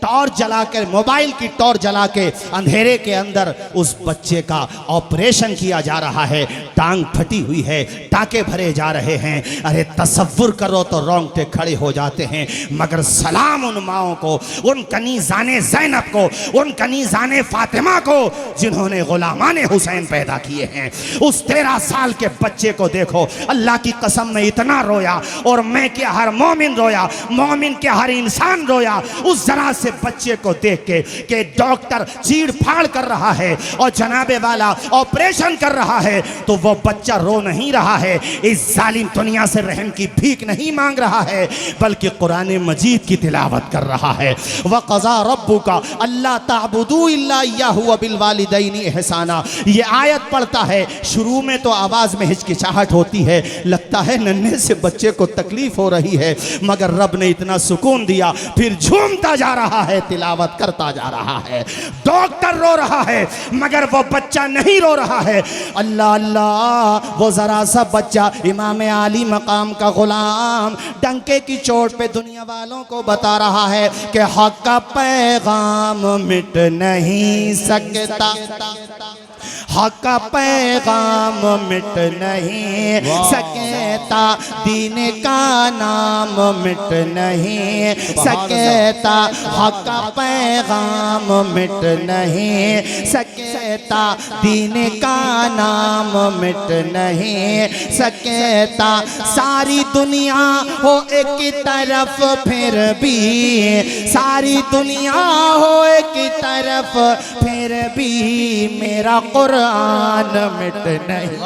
Torch जला के, mobile की टॉर्च जला के अंधेरे के अंदर उस बच्चे का ऑपरेशन किया जा रहा है। टांग फटी हुई है, टाके भरे जा रहे हैं। अरे तसव्वुर करो तो रोंगटे खड़े हो जाते हैं। मगर सलाम उन माओं को, उन कनीज़ाने ज़ैनब को, उन कनीज़ाने फातिमा को जिन्होंने गुलामाने हुसैन पैदा किए हैं। उस 13 साल के बच्चे को देखो, अल्लाह की कसम में इतना रोया, और मैं क्या हर मोमिन रोया, मोमिन के हर इंसान रोया उस जरा से बच्चे को देख के कि डॉक्टर चीड़ फाड़ कर रहा है और जनाबे वाला ऑपरेशन कर रहा है, तो वो बच्चा रो नहीं रहा है, इस जालिम दुनिया से रहम की भीख नहीं मांग रहा है, बल्कि कुरान मजीद की तिलावत कर रहा है। वक़ज़ा रब्बुका अल्ला ताबुदू इल्ला इय्याहु व बिल वालिदैनि इहसाना। ये आयत पढ़ता है, शुरू में तो आवाज़ में हिचकिचाहट होती है, लगता है नन्हे से बच्चे को तकलीफ हो रही है, मगर रब ने इतना सुकून दिया, फिर झूमता जा रहा है, तिलावत करता जा रहा है। डॉक्टर रो रहा है मगर वो बच्चा नहीं रो रहा है। अल्लाह अल्लाह, वो जरा सा बच्चा इमाम आली मकाम का गुलाम डंके की चोट पे दुनिया वालों को बता रहा है कि हक का पैगाम मिट नहीं सकता, हक का पैगाम मिट नहीं सकता, दीन का नाम मिट नहीं सकता, हक का पैगाम मिट नहीं सकता, दीन का नाम मिट नहीं सकता। सारी दुनिया हो एक तरफ फिर भी, सारी दुनिया हो एक तरफ फिर भी मेरा कुरान मिट नहीं।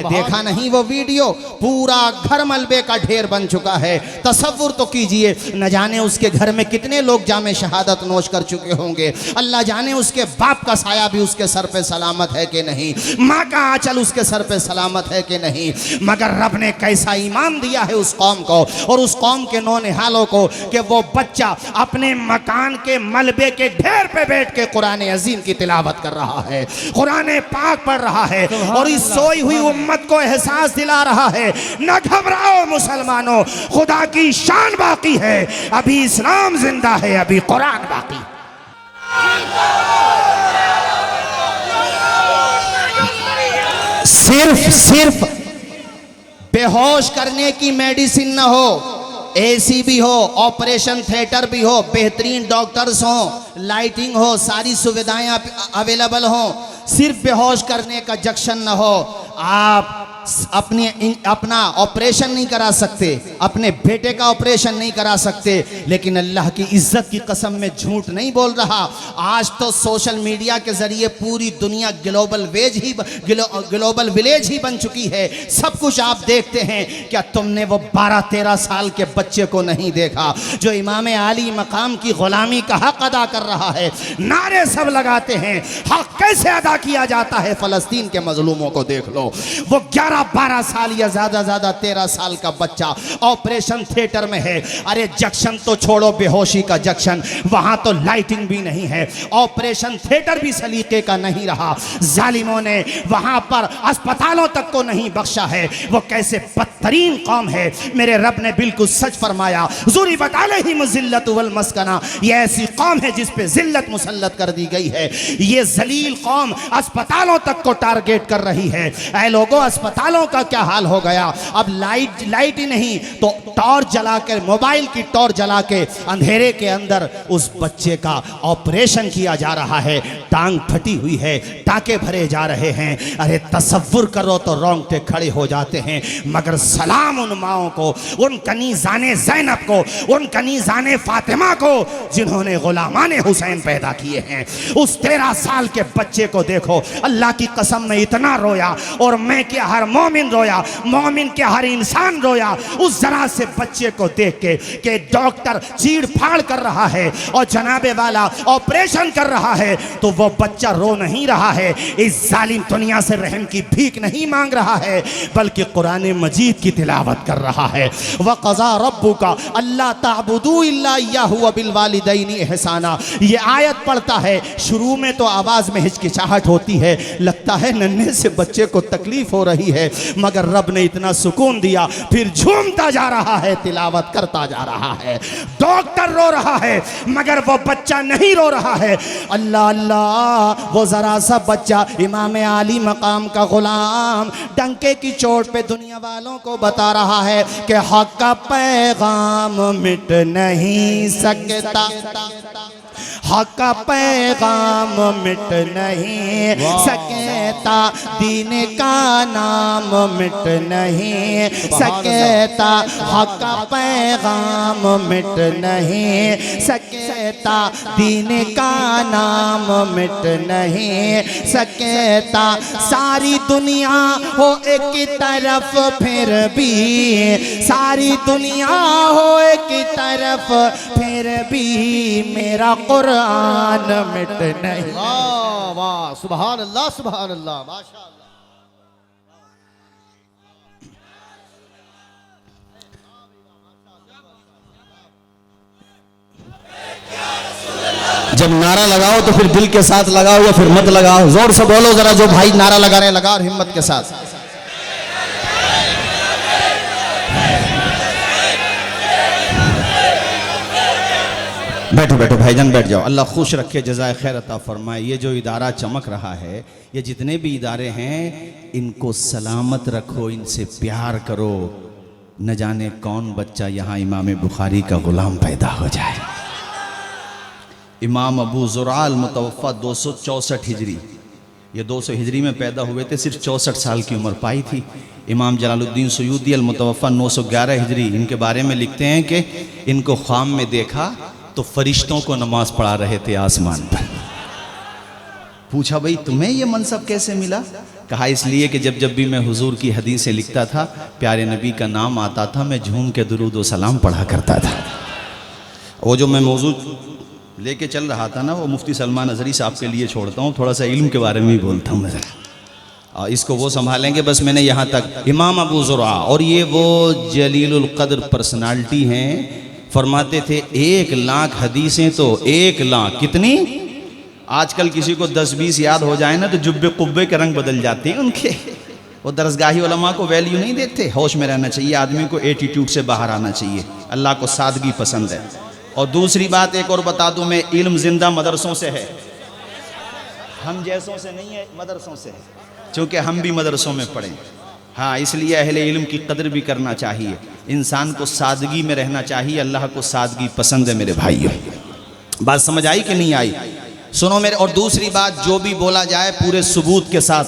देखा नहीं वो वीडियो, पूरा घर मलबे का ढेर बन चुका है। तसव्वुर तो कीजिए, न जाने उसके घर में कितने लोग जामे शहादत नोश कर चुके होंगे, अल्लाह जाने उसके बाप का साया भी उसके सर पे सलामत है कि नहीं, माँ का आंचल उसके सर पे सलामत है कि नहीं। मगर रब ने कैसा ईमान दिया है उस कौम को और उस कौम के नौनिहालों को कि वो बच्चा अपने मकान के मलबे के ढेर पे बैठ के कुरान अजीम की तिलावत कर रहा है, कुरान पाक पढ़ रहा है, और इस सोई हुई उम्मत को एहसास दिला रहा है, न घबराओ मुसलमानों, खुदा की शान बाकी है, अभी इस्लाम जिंदा है, अभी कुरान बाकी। सिर्फ बेहोश करने की मेडिसिन न हो, एसी भी हो, ऑपरेशन थिएटर भी हो, बेहतरीन डॉक्टर्स हो, लाइटिंग हो, सारी सुविधाएं अवेलेबल हो, सिर्फ बेहोश करने का जंक्शन न हो। आप अपना ऑपरेशन नहीं करा सकते, अपने बेटे का ऑपरेशन नहीं करा सकते, लेकिन अल्लाह की इज्जत की कसम में झूठ नहीं बोल रहा। आज तो सोशल मीडिया के जरिए पूरी दुनिया ग्लोबल विलेज ही बन चुकी है। सब कुछ आप देखते हैं। क्या तुमने वो 12-13 साल के बच्चे को नहीं देखा जो इमाम आली मकाम की गुलामी का हक अदा कर रहा है? नारे सब लगाते हैं, हक कैसे अदा किया जाता है फ़लस्तीन के मजलूमों को देख लो। वो 11-12 साल या ज्यादा 13 साल का बच्चा ऑपरेशन थिएटर में है। अरे जंक्शन तो छोड़ो, बेहोशी का जंक्शन, वहां तो लाइटिंग भी नहीं है, ऑपरेशन थिएटर भी सलीके का नहीं रहा। जालिमों ने वहां पर अस्पतालों तक को नहीं बख्शा है। वो कैसे बदतरीन कौम है। मेरे रब ने बिल्कुल सच फरमाया, ज़ुरिबत अलैहिम ज़िल्लतु वल मस्कना, ये ऐसी कौम है जिस पे जिल्लत मुसल्लत कर दी गई है। ये जलील कौम अस्पतालों तक को टारगेट कर रही है। ऐ लोगों, अस्पतालों का क्या हाल हो गया। अब लाइट ही नहीं तो टॉर्च जला के, मोबाइल की टॉर्च जला के अंधेरे के अंदर उस बच्चे का ऑपरेशन किया जा रहा है। टांग फटी हुई है, टाके भरे जा रहे हैं। अरे तसव्वुर करो तो रोंगटे खड़े हो जाते हैं। मगर सलाम उन माओं को, उन कनीज़ाने ज़ैनब को, उन कनीज़ाने फातिमा को जिन्होंने गुलामाने हुसैन पैदा किए हैं। उस 13 साल के बच्चे को देखो, अल्लाह की कसम में इतना रोया, और मैं क्या हर मोमिन रोया, मोमिन के हर इंसान रोया उस जरा से बच्चे को देख के कि डॉक्टर चीड़ फाड़ कर रहा है और जनाबे वाला ऑपरेशन कर रहा है, तो वो बच्चा रो नहीं रहा है, इस जालिम दुनिया से रहम की भीख नहीं मांग रहा है, बल्कि कुरान मजीद की तिलावत कर रहा है। वक़ज़ा रब्बुका अल्ला ताबुदू इल्ला इय्याहु व बिल वालिदैनि इहसाना। ये आयत पढ़ता है, शुरू में तो आवाज़ में हिचकिचाहट घबराहट होती है, लगता है नन्हे से बच्चे को तकलीफ हो रही है, मगर रब ने इतना सुकून दिया, फिर झूमता जा रहा है, तिलावत करता जा रहा है। डॉक्टर रो रहा है मगर वो बच्चा नहीं रो रहा है। अल्लाह अल्लाह, वो जरा सा बच्चा इमाम आली मकाम का गुलाम डंके की चोट पे दुनिया वालों को बता रहा है कि हक का पैगाम मिट नहीं सकता, हक का पैगाम मिट नहीं सकता, दीन का नाम मिट नहीं सकता, हक का पैगाम मिट नहीं सकता, दीन का नाम मिट नहीं सकता। सारी दुनिया हो एक तरफ फिर भी, सारी दुनिया हो एक तरफ फिर भी मेरा कुरान मिट नहीं। वाह वाह, सुभान अल्लाह सुभान अल्लाह, माशाअल्लाह। जब नारा लगाओ तो फिर दिल के साथ लगाओ या फिर मत लगाओ, जोर से बोलो जरा, जो भाई नारा लगा रहे हैं लगाओ और हिम्मत के साथ। बैठो बैठो भाईजान, बैठ जाओ। अल्लाह खुश रखे, जज़ाए खैर अता फरमाए। ये जो इदारा चमक रहा है, ये जितने भी इदारे हैं, इनको सलामत रखो, इनसे प्यार करो। न जाने कौन बच्चा यहाँ इमाम बुखारी का गुलाम पैदा हो जाए। इमाम अबू ज़ुरआ मुतवफ़्फ़ा 264 हिजरी, ये 200 हिजरी में पैदा हुए थे, सिर्फ 64 साल की उम्र पाई थी। इमाम जलालुद्दीन सुयूदी मुतवफ़्फ़ा 911 हिजरी, इनके बारे में लिखते हैं कि इनको ख्वाब में देखा तो फरिश्तों को नमाज पढ़ा रहे थे आसमान पर। पूछा भाई तुम्हें ये मनसब कैसे मिला? कहा इसलिए कि जब जब भी मैं हुजूर की हदीसें लिखता था, प्यारे नबी का नाम आता था, मैं झूम के दुरूद व सलाम पढ़ा करता था। वो जो मैं मौजू लेके चल रहा था ना, वो मुफ्ती सलमान अजहरी साहब के लिए छोड़ता हूँ, थोड़ा सा इल्म के बारे में ही बोलता हूँ मैं, इसको वो संभालेंगे। बस मैंने यहाँ तक इमाम अबू ज़ुरआ, और ये वो जलीलुल क़द्र पर्सनालिटी हैं, फरमाते थे 1 लाख हदीसें तो 1 लाख कितनी, आजकल किसी को 10-20 याद हो जाए ना तो जुब्बे कुब्बे के रंग बदल जाते हैं उनके। वो दरसगाही उलमा को वैल्यू नहीं देते। होश में रहना चाहिए आदमी को, एटीट्यूड से बाहर आना चाहिए। अल्लाह को सादगी पसंद है। और दूसरी बात एक और बता दूं मैं, इल्म जिंदा मदरसों से है, हम जैसों से नहीं है, मदरसों से है, क्योंकि हम भी मदरसों में पढ़े। हाँ, इसलिए अहले इल्म की कदर भी करना चाहिए, इंसान को सादगी में रहना चाहिए। अल्लाह को सादगी पसंद है मेरे भाइयों। बात समझ आई कि नहीं आई? सुनो मेरे। और दूसरी बात, जो भी बोला जाए पूरे सबूत के साथ,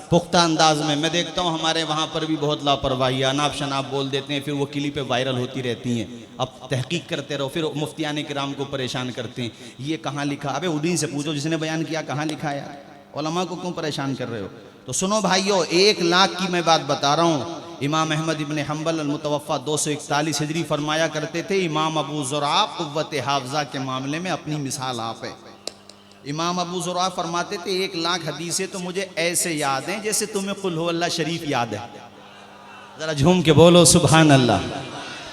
पुख्ता अंदाज में। मैं देखता हूँ हमारे वहाँ पर भी बहुत लापरवाही, अनाप शनाप बोल देते हैं, फिर वो क्लिपें वायरल होती रहती हैं। अब तहकीक करते रहो, फिर मुफ्तियान किराम को परेशान करते हैं, ये कहाँ लिखा? अबे उन्हीं से पूछो जिसने बयान किया, कहाँ लिखा है यार? उलमा को क्यों परेशान कर रहे हो? तो सुनो भाइयों, 1 लाख की मैं बात बता रहा हूँ। इमाम अहमद इब्न हम्बल मुतवफ़्फ़ा 241 हिजरी फरमाया करते थे, इमाम अबू ज़ुरआ क़ुव्वत हाफ़ज़ा के मामले में अपनी मिसाल आप है। इमाम अबू ज़ुरआ फरमाते थे 1 लाख हदीसें तो मुझे ऐसे याद हैं जैसे तुम्हें कुल हु अल्लाह शरीफ याद है। ज़रा झूम के बोलो सुभान अल्लाह।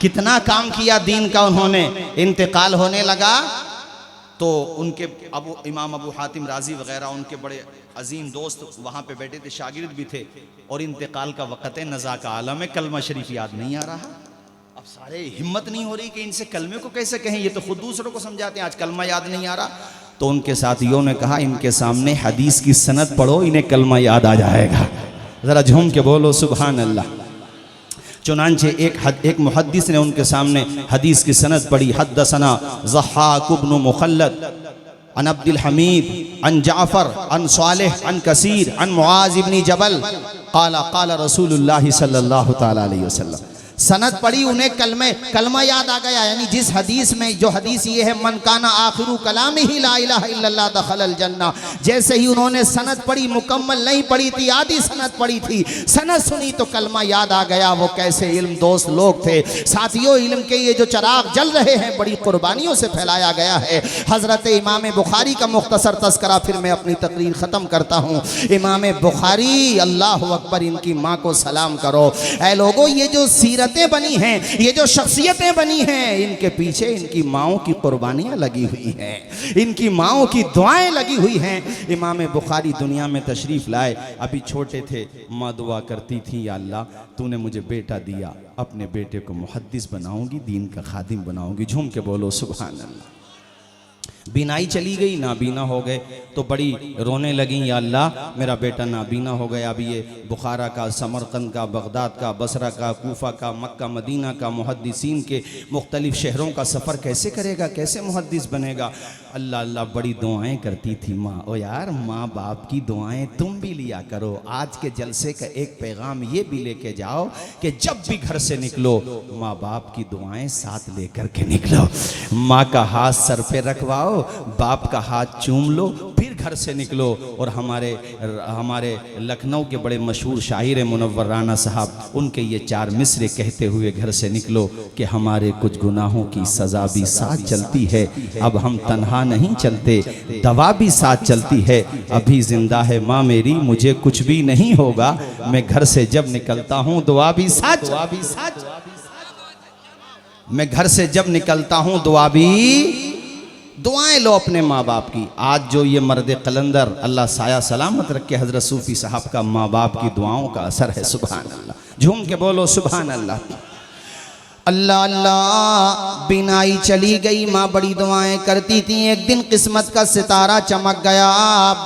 कितना काम किया दीन का उन्होंने। इंतकाल होने लगा तो उनके इमाम अबू हातिम राजी वगैरह उनके बड़े अजीम दोस्त वहाँ पे बैठे थे, शागिर्द भी थे, और इंतकाल का वक़्त है, नज़ा का आलम है, कलमा शरीफ याद नहीं आ रहा। अब सारे हिम्मत नहीं हो रही कि इनसे कलमे को कैसे कहें, ये तो खुद दूसरों को समझाते हैं, आज कलमा याद नहीं आ रहा। तो उनके साथियों ने कहा इनके सामने हदीस की सनद पढ़ो, इन्हें कलमा याद आ जाएगा। ज़रा झूम के बोलो सुभान अल्लाह। चुनांचे एक मुहद्दिस ने उनके सामने हदीस की सनद पढ़ी। हद्दसना ज़हाक इब्न मुखल्लद अन अब्दुल हमीद अन जाफ़र अन सालिह अन कसीर अन मुआज़ इब्न जबल क़ाला क़ाला रसूलुल्लाह सल्लल्लाहु तआला अलैहि वसल्लम। सनद पढ़ी, उन्हें कलमा याद आ गया। यानी जिस हदीस में, जो हदीस ये है, मन काना आखिरु कलामिही ला इलाहा इल्लल्लाह दखलल जन्नह, जैसे ही उन्होंने सनद पढ़ी, मुकम्मल नहीं पढ़ी थी, आधी सनद पढ़ी थी, सनद सुनी तो कलमा याद आ गया। वो कैसे इल्म दोस्त लोग थे साथियों। इल्म के ये जो चराग जल रहे हैं, बड़ी कुर्बानियों से फैलाया गया है। हज़रत इमाम बुखारी का मुख्तसर तस्करा, फिर मैं अपनी तकरीर ख़त्म करता हूँ। इमाम बुखारी, अल्लाह अकबर, इनकी माँ को सलाम करो। ऐ लोगों, ये जो सीरत सीरतें बनी हैं, ये जो शख्सियतें बनी हैं, इनके पीछे इनकी माओं की कुर्बानियाँ लगी हुई हैं, इनकी माओं की दुआएं लगी हुई हैं। इमाम बुखारी दुनिया में तशरीफ़ लाए, अभी छोटे थे, माँ दुआ करती थी, या अल्लाह तूने मुझे बेटा दिया, अपने बेटे को मुहद्दिस बनाऊंगी, दीन का खादिम बनाऊंगी। झूम के बोलो सुभान अल्लाह। बीनाई चली गई, नाबीना हो गए, तो बड़ी रोने लगी, या अल्लाह मेरा बेटा नाबीना हो गया, अभी ये बुखारा का, समरकंद का, बगदाद का, बसरा का, कूफा का, मक्का मदीना का, मुहद्दिसीन के मुख्तलिफ शहरों का सफ़र कैसे करेगा, कैसे मुहद्दिस बनेगा। अल्लाह अल्लाह बड़ी दुआएं करती थी माँ। ओ यार, माँ बाप की दुआएं तुम भी लिया करो। आज के जलसे का एक पैगाम ये भी लेके जाओ कि जब भी घर से निकलो, माँ बाप की दुआएं साथ लेकर के निकलो। माँ का हाथ सर पे रखवाओ, बाप का हाथ चूम लो, फिर घर से निकलो। और हमारे लखनऊ के बड़े मशहूर शायर मुनव्वर राना साहब, उनके ये 4 मिसरे कहते हुए घर से निकलो कि हमारे कुछ गुनाहों की सज़ा भी साथ चलती है, अब हम तन्हा नहीं चलते, दवा भी साथ चलती है, अभी जिंदा है माँ मेरी, मुझे कुछ भी नहीं होगा, मैं घर से जब निकलता हूँ दुआ भी साथ, मैं घर से जब निकलता हूँ दुआ भी। दुआएं लो अपने माँ बाप की। आज जो ये मर्द कलंदर, अल्लाह साया सलामत रखे, हजरत सूफी साहब का माँ बाप की दुआओं का असर है। सुभान अल्लाह, झूम के बोलो सुभान अल्लाह। अल्लाह अल्लाह, बिनाई चली गई, माँ बड़ी दुआएं करती थी। एक दिन किस्मत का सितारा चमक गया,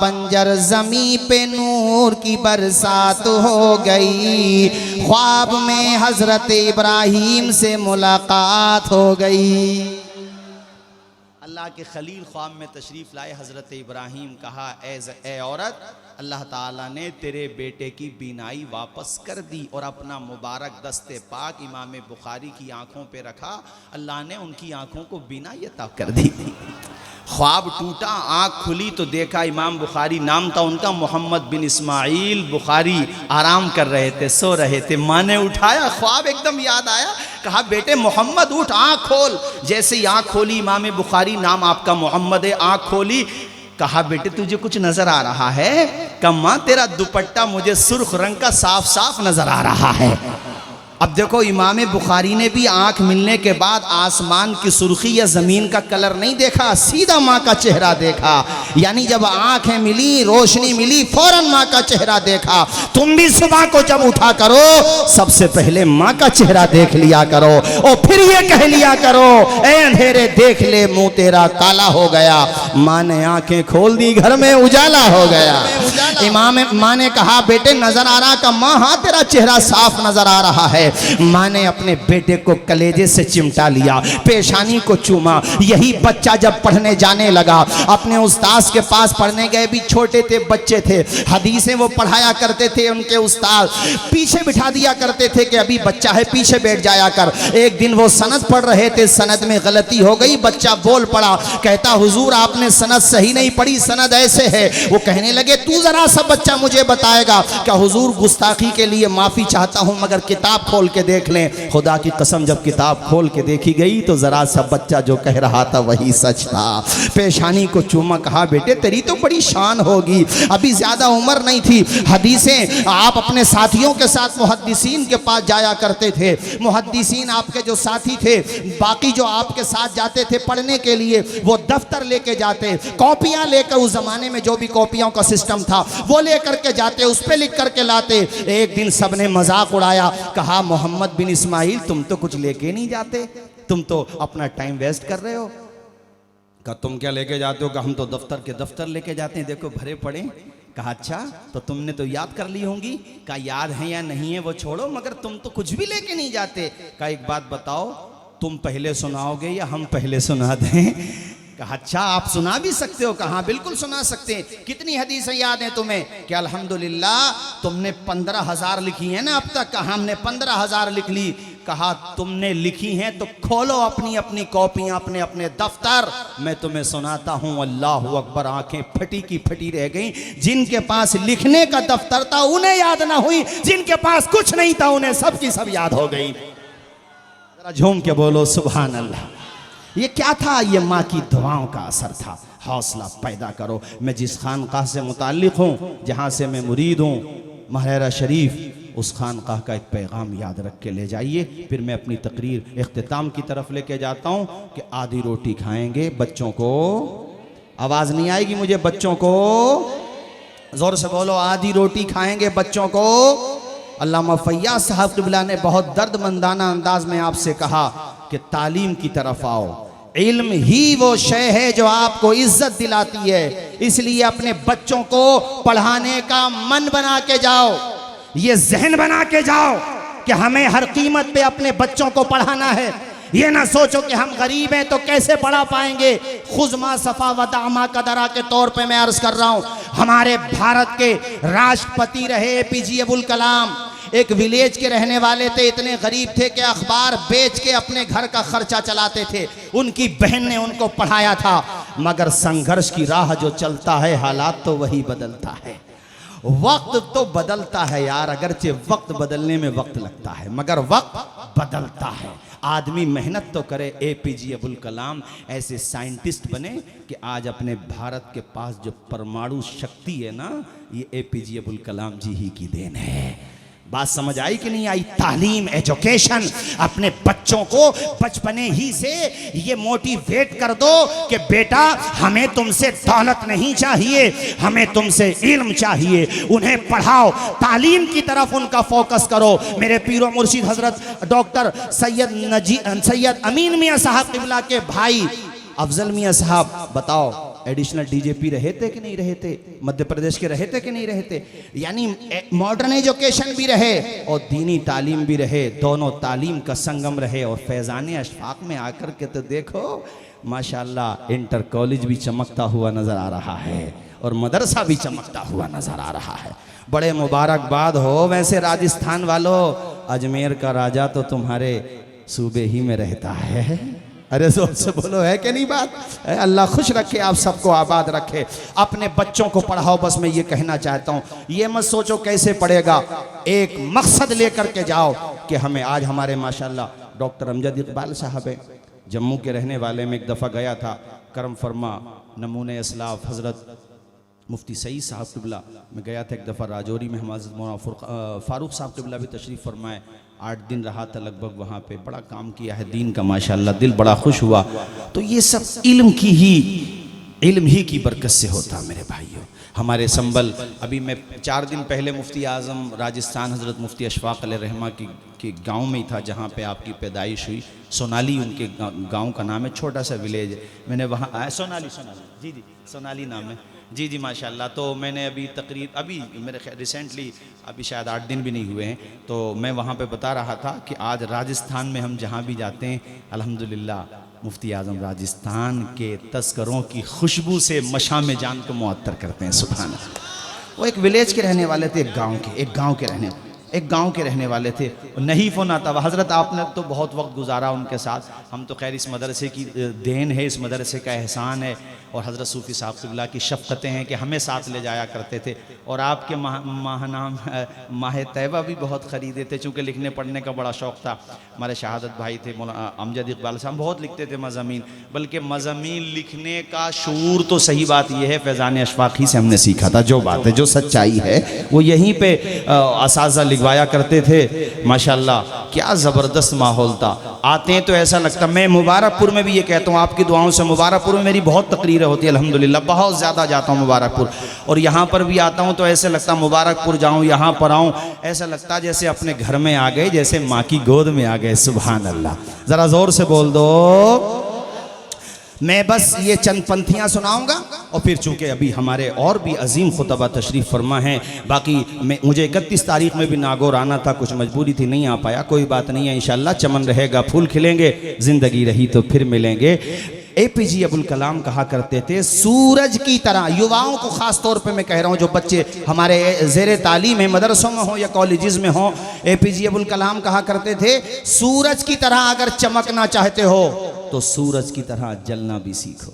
बंजर जमी पे नूर की बरसात हो गई, ख्वाब में हजरत इब्राहीम से मुलाकात हो गई। अल्लाह के खलील ख्वाब में तशरीफ़ लाए, हज़रत इब्राहीम कहा, ए औरत, अल्लाह ताला ने तेरे बेटे की बीनाई वापस कर दी, और अपना मुबारक दस्ते पाक इमाम बुखारी की आँखों पे रखा, अल्लाह ने उनकी आँखों को बीनाई अता कर दी। ख्वाब टूटा, आँख खुली तो देखा इमाम बुखारी, नाम था उनका मोहम्मद बिन इस्माइल बुखारी, आराम कर रहे थे, सो रहे थे। माँ ने उठाया, ख्वाब एकदम याद आया, कहा बेटे मोहम्मद उठ, आँख खोल। जैसे ही आँख खोली, इमाम बुखारी नाम आपका मोहम्मद है, आँख खोली, कहा बेटे तुझे कुछ नजर आ रहा है? कहा माँ तेरा दुपट्टा मुझे सुर्ख रंग का साफ साफ नजर आ रहा है। अब देखो, इमाम बुखारी ने भी आंख मिलने के बाद आसमान की सुर्खी या ज़मीन का कलर नहीं देखा, सीधा माँ का चेहरा देखा। यानी जब आंखें मिली, रोशनी मिली, फौरन माँ का चेहरा देखा। तुम भी सुबह को जब उठा करो, सबसे पहले माँ का चेहरा देख लिया करो, और फिर ये कह लिया करो, ए अंधेरे देख ले, मुंह तेरा काला हो गया। माँ ने आंखें खोल दी, घर में उजाला हो गया। माँ ने कहा बेटे नजर आ रहा? का माँ हाँ तेरा चेहरा साफ नजर आ रहा है। माँ ने अपने बेटे को कलेजे से चिमटा लिया, पेशानी को चूमा। यही बच्चा जब पढ़ने जाने लगा, अपने उस्ताद के पास पढ़ने गए, भी छोटे थे, बच्चे थे, हदीसें वो पढ़ाया करते थे। उनके उस्ताद पीछे बिठा दिया करते थे कि अभी बच्चा है, पीछे बैठ जाया कर। एक दिन वो सनद पढ़ रहे थे, सनद में गलती हो गई, बच्चा बोल पड़ा, कहता हुजूर आपने सनद सही नहीं पढ़ी, सनद ऐसे है। वो कहने लगे तू जरा सा बच्चा मुझे बताएगा? क्या हुजूर गुस्ताखी के लिए माफी चाहता हूँ, मगर किताब खोल के देख लें। खुदा की कसम जब किताब खोल के देखी गई तो जरा सा बच्चा जो कह रहा था वही सच था। पेशानी को चूमा, कहा बेटे तेरी तो बड़ी शान होगी, अभी ज्यादा उम्र नहीं थी। हदीसें आप अपने साथियों के साथ मुहद्दिसीन के पास जाया करते थे। मुहद्दिसीन आपके जो साथी थे, बाकी जो आपके साथ जाते थे पढ़ने के लिए, वो दफ्तर लेके जाते, कॉपियां लेकर, उस जमाने में जो भी कॉपियों का सिस्टम था वो लेकर के जाते, उस पर लिख करके लाते। एक दिन सबने मजाक उड़ाया, कहा मोहम्मद बिन इस्माइल तुम तो कुछ लेके नहीं जाते, तुम तो अपना टाइम वेस्ट कर रहे हो। कहा तुम क्या लेके जाते हो? कहा हम तो दफ्तर के दफ्तर लेके जाते हैं, देखो भरे पड़े। कहा अच्छा तो तुमने तो याद कर ली होंगी। कहा याद है या नहीं है वो छोड़ो, मगर तुम तो कुछ भी लेके नहीं जाते। कहा एक बात बताओ, तुम पहले सुनाओगे या हम पहले सुना दें? कहा अच्छा आप सुना भी सकते हो? कहा बिल्कुल सुना सकते हैं। कितनी हदीसें याद हैं तुम्हें? कि अल्हम्दुलिल्लाह तुमने 15,000 लिखी है ना अब तक? कहा हमने 15,000 लिख ली। कहा तुमने लिखी हैं तो खोलो अपनी अपनी कॉपियां, अपने अपने दफ्तर, मैं तुम्हें सुनाता हूं। अल्लाह अकबर। आंखें फटी की फटी रह गई। जिनके पास लिखने का दफ्तर था उन्हें याद ना हुई, जिनके पास कुछ नहीं था उन्हें सब की सब याद हो गई। जरा झूम के बोलो सुभान अल्लाह। ये क्या था? ये माँ की दुआओं का असर था। हौसला पैदा करो। मैं जिस खानकाह से मुताल्लिक़ हूँ, जहाँ से मैं मुरीद हूँ, महरा शरीफ उस खानकाह का एक पैगाम याद रख के ले जाइए। फिर मैं अपनी तकरीर इख्तिताम की तरफ लेके जाता हूँ कि आधी रोटी खाएंगे बच्चों को, आवाज़ नहीं आएगी मुझे, बच्चों को ज़ोर से बोलो, आधी रोटी खाएंगे बच्चों को। अल्लामा फैयाज साहब क़िबला ने बहुत दर्दमंदाना अंदाज में आपसे कहा कि तालीम की तरफ आओ। इल्म ही वो शय है जो आपको इज्जत दिलाती है, इसलिए अपने बच्चों को पढ़ाने का मन बना के जाओ, ये जहन बना के जाओ कि हमें हर कीमत पे अपने बच्चों को पढ़ाना है। ये ना सोचो कि हम गरीब हैं तो कैसे पढ़ा पाएंगे। खुजमा सफ़ा व दामा कदरा के तौर पे मैं अर्ज कर रहा हूँ, हमारे भारत के राष्ट्रपति रहे APJ अब्दुल कलाम, एक विलेज के रहने वाले थे, इतने गरीब थे कि अखबार बेच के अपने घर का खर्चा चलाते थे। उनकी बहन ने उनको पढ़ाया था। मगर संघर्ष की राह जो चलता है, हालात तो वही बदलता है। वक्त तो बदलता है यार, अगरचे वक्त बदलने में वक्त लगता है, मगर वक्त बदलता है। आदमी मेहनत तो करे। APJ अब्दुल कलाम ऐसे साइंटिस्ट बने कि आज अपने भारत के पास जो परमाणु शक्ति है ना, ये APJ अब्दुल कलाम जी ही की देन है। बात समझ आई कि नहीं आई? तालीम, एजुकेशन, अपने बच्चों को बचपने ही से ये मोटिवेट कर दो कि बेटा हमें तुमसे दौलत नहीं चाहिए, हमें तुमसे इल्म चाहिए। उन्हें पढ़ाओ, तालीम की तरफ उनका फोकस करो। मेरे पीरो मुर्शिद हजरत डॉक्टर सैयद अमीन मियाँ साहब क़िबला के भाई अफजल मियाँ साहब, बताओ एडिशनल DGP रहे थे कि नहीं रहे थे? मध्य प्रदेश के रहे थे कि नहीं रहे थे? यानी मॉडर्न एजुकेशन भी रहे और दीनी तालीम भी रहे, दोनों तालीम का संगम रहे। और फैज़ान अशफाक में आकर के तो देखो माशाल्लाह, इंटर कॉलेज भी चमकता हुआ नज़र आ रहा है और मदरसा भी चमकता हुआ नज़र आ रहा है। बड़े मुबारकबाद हो। वैसे राजस्थान वालों, अजमेर का राजा तो तुम्हारे सूबे ही में रहता है। अरे जोर से बोलो, है कि नहीं बात? अल्लाह खुश रखे, आप सबको आबाद रखे। अपने बच्चों को पढ़ाओ, बस मैं ये कहना चाहता हूँ। ये मत सोचो कैसे पढ़ेगा, एक मकसद लेकर के जाओ कि हमें आज हमारे माशाल्लाह डॉक्टर अमजद इकबाल साहब हैं, जम्मू के रहने वाले। में एक दफ़ा गया था, करम फरमा नमूने इस्लाफ हज़रत मुफ्ती सईद साहब क़िबला में गया था एक दफ़ा राजौरी में। हमारे मौलाना फ़ारूक साहब क़िबला भी तशरीफ़ फरमाए। 8 दिन रहा था लगभग वहाँ पे, बड़ा काम किया है दीन का माशाल्लाह, दिल बड़ा खुश हुआ। तो ये सब इल्म ही की बरकत से होता मेरे भाइयों। हमारे संबल, अभी मैं 4 दिन पहले मुफ्ती आज़म राजस्थान हज़रत मुफ्ती अशफाक़ अलैहिर्रहमा के गांव में ही था जहाँ पे आपकी पैदाइश हुई। सोनाली उनके गांव का नाम है, छोटा सा विलेज है। मैंने वहाँ आया, सोनाली जी सोनाली नाम है जी माशाल्लाह। तो मैंने अभी मेरे रिसेंटली अभी शायद 8 दिन भी नहीं हुए हैं, तो मैं वहाँ पे बता रहा था कि आज राजस्थान में हम जहाँ भी जाते हैं अल्हम्दुलिल्लाह मुफ्ती आज़म राजस्थान के तस्करों की खुशबू से मशाम जान को मुअत्तर करते हैं। सुभान अल्लाह। वो एक विलेज के रहने वाले थे, एक गांव के रहने वाले थे। नहीं फ़ोन आता हुआ हज़रत, आपने तो बहुत वक्त गुजारा उनके साथ। हम तो खैर इस मदरसे की देन है, इस मदरसे का एहसान है, और हज़रत सूफ़ी साहब क़िबला की शफ़क़तें हैं कि हमें साथ ले जाया करते थे। और आपके माह तैयबा भी बहुत ख़रीदे थे, चूँकि लिखने पढ़ने का बड़ा शौक़ था। हमारे शहादत भाई थे मौलाना अमजद इकबाल साहब, बहुत लिखते थे मज़ामीन, बल्कि मज़ामीन लिखने का शूर तो सही बात यह है फैज़ान अशफाक़ ही से हमने सीखा था। जो बात है, जो सच्चाई है, वो यहीं पर असाज़ा लिखवाया करते थे। माशाल्लाह क्या ज़बरदस्त माहौल था। आते हैं तो ऐसा लगता, मैं मुबारकपुर में भी ये कहता हूँ आपकी दुआओं से, मुबारकपुर में मेरी बहुत तकरीरें होती है अल्हम्दुलिल्लाह, बहुत ज़्यादा जाता हूँ मुबारकपुर। और यहाँ पर भी आता हूँ तो ऐसे लगता मुबारकपुर जाऊँ, यहाँ पर आऊँ, ऐसा लगता जैसे अपने घर में आ गए, जैसे माँ की गोद में आ गए। सुभान अल्लाह, ज़रा ज़ोर से बोल दो। मैं बस ये चंद पंक्तियाँ सुनाऊंगा और फिर चूँकि अभी हमारे और भी अजीम खुतबा तशरीफ़ फरमा हैं, बाकी मुझे 31 तारीख में भी नागौर आना था, कुछ मजबूरी थी, नहीं आ पाया। कोई बात नहीं है, इंशाअल्लाह चमन रहेगा, फूल खिलेंगे, ज़िंदगी रही तो फिर मिलेंगे। APJ अब्दुल कलाम कहा करते थे, सूरज की तरह, युवाओं को ख़ास तौर पे मैं कह रहा हूँ, जो बच्चे हमारे ज़ेरे तालीम है, मदरसों में हो या कॉलेजेस में हो, APJ अब्दुल कलाम कहा करते थे, सूरज की तरह अगर चमकना चाहते हो तो सूरज की तरह जलना भी सीखो।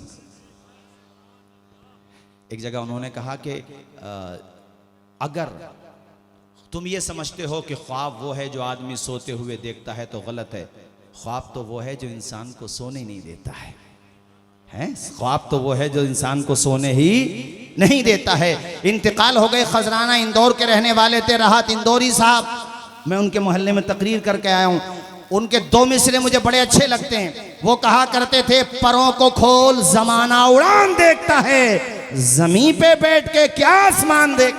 एक जगह उन्होंने कहा कि अगर तुम ये समझते हो कि ख्वाब वो है जो आदमी सोते हुए देखता है तो गलत है। ख्वाब तो वो है जो इंसान को सोने नहीं देता है। ख्वाब तो वो है जो इंसान को सोने ही नहीं देता है। इंतकाल हो गए, खजराना इंदौर के रहने वाले थे राहत इंदौरी साहब। मैं उनके मोहल्ले में तकरीर करके आया हूँ। उनके दो मिसरे मुझे बड़े अच्छे लगते हैं। वो कहा करते थे, परों को खोल जमाना उड़ान देखता है, जमीन पे बैठ के क्या आसमान देख।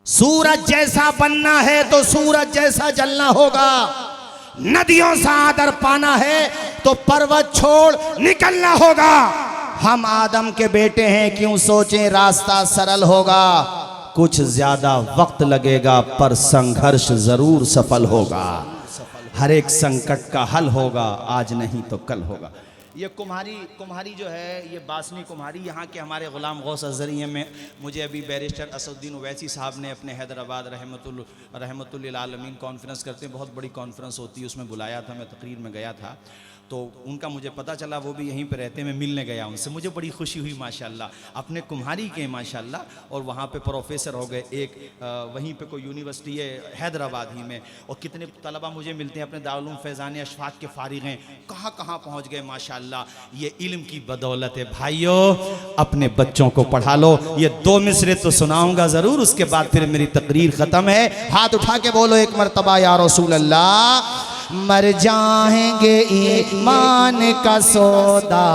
सूरज जैसा बनना है तो सूरज जैसा जलना होगा। नदियों सा आदर पाना है तो पर्वत छोड़ निकलना होगा। हम आदम के बेटे हैं, क्यों सोचें रास्ता सरल होगा। कुछ ज्यादा वक्त लगेगा पर संघर्ष जरूर सफल होगा। हर एक संकट का हल होगा, आज नहीं तो कल होगा। ये कुम्हारी जो है, ये बासनी कुम्हारी यहाँ के हमारे ग़ुलाम गौस अज़हरी में मुझे अभी बैरिस्टर असदुद्दीन ओवैसी साहब ने अपने हैदराबाद रहमतुल्लिल आलमीन कॉन्फ्रेंस करते हैं, बहुत बड़ी कॉन्फ्रेंस होती है, उसमें बुलाया था। मैं तकरीर में गया था तो उनका मुझे पता चला, वो भी यहीं पे रहते हैं। मैं मिलने गया उनसे, मुझे बड़ी खुशी हुई माशाल्लाह। अपने कुम्हारी के माशाल्लाह, और वहाँ पे प्रोफेसर हो गए। एक वहीं पे कोई यूनिवर्सिटी है हैदराबाद ही में, और कितने तलबा मुझे मिलते हैं अपने दारुल फ़ैज़ान अशफाक के फ़ारिग़ हैं, कहाँ कहाँ पहुँच गए माशाल्लाह। ये इल्म की बदौलत है भाइयों। अपने बच्चों को पढ़ा लो। ये दो मिसरे तो सुनाऊँगा ज़रूर, उसके बाद फिर मेरी तकरीर ख़त्म है। हाथ उठा के बोलो एक मरतबा या रसूल अल्लाह। मर जाएंगे ईमान का सौदा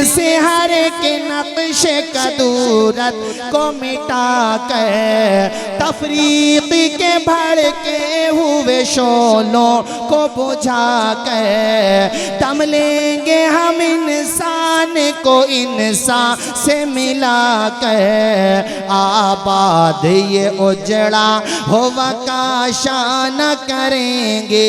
से हर के नक्शे कदूरत को मिटा कर, तफरीक के भड़के हुए शोलों को बुझा कर, दम लेंगे हम इंसान को इंसान से मिला कर। आबाद ये उजड़ा होवा का शान करेंगे,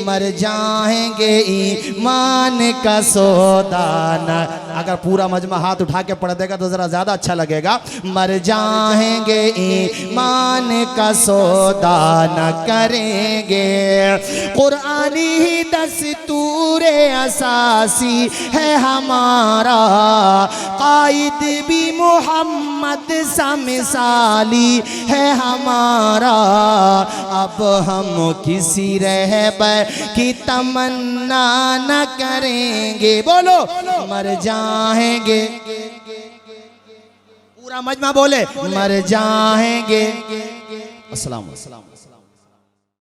मर जाएंगे ईमान का सौदा न। अगर पूरा मजमा हाथ उठा के पढ़ देगा तो जरा ज्यादा अच्छा लगेगा। मर जाएंगे ईमान का सौदा न करेंगे। कुरानी ही दस्तूरे असासी है हमारा, कायद भी मोहम्मद सा मिसाली है हमारा। अब हम किसी रहबर की तमन्ना न करेंगे। बोलो मर जाएंगे। पूरा मजमा बोले मर जाएंगे। अस्सलाम वालेकुम।